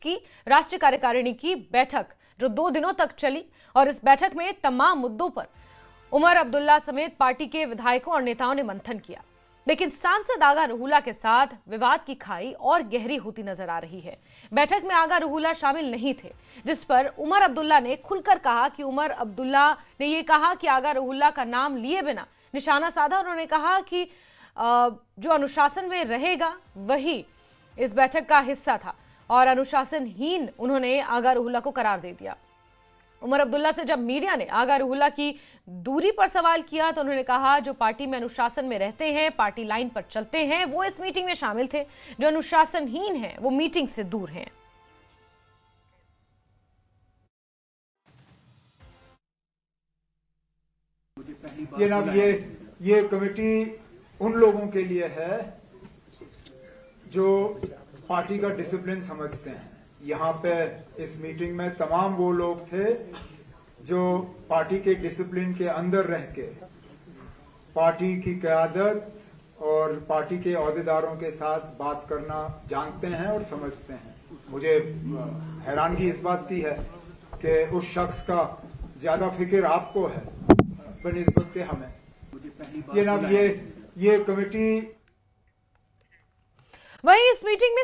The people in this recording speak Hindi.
की राष्ट्रीय कार्यकारिणी की बैठक जो 2 दिनों तक चली और इस बैठक में तमाम मुद्दों पर उमर अब्दुल्ला समेत पार्टी के विधायकों और नेताओं ने मंथन किया। लेकिन सांसद आगा रुहुल्ला के साथ विवाद की खाई और गहरी होती नजर आ रही है। बैठक में आगा रुहुल्ला शामिल नहीं थे, जिस पर उमर अब्दुल्ला ने खुलकर कहा कि उमर अब्दुल्ला ने यह कहा कि आगा रुहुल्ला का नाम लिए बिना निशाना साधा। उन्होंने कहा कि जो अनुशासन में रहेगा वही इस बैठक का हिस्सा था और अनुशासनहीन उन्होंने आगा रुहुल्ला को करार दे दिया। उमर अब्दुल्ला से जब मीडिया ने आगा रुहुल्ला की दूरी पर सवाल किया तो उन्होंने कहा जो पार्टी में अनुशासन में रहते हैं, पार्टी लाइन पर चलते हैं, वो इस मीटिंग में शामिल थे। जो अनुशासनहीन हैं वो मीटिंग से दूर हैं। ये कमेटी उन लोगों के लिए है जो पार्टी का डिसिप्लिन समझते हैं। यहाँ पे इस मीटिंग में तमाम वो लोग थे जो पार्टी के डिसिप्लिन के अंदर रह के पार्टी की क़यादत और पार्टी के ओहदेदारों के साथ बात करना जानते हैं और समझते हैं। मुझे हैरानगी इस बात की है कि उस शख्स का ज्यादा फिक्र आपको है बनिस्बत के हमें। ये कमेटी वहीं इस मीटिंग में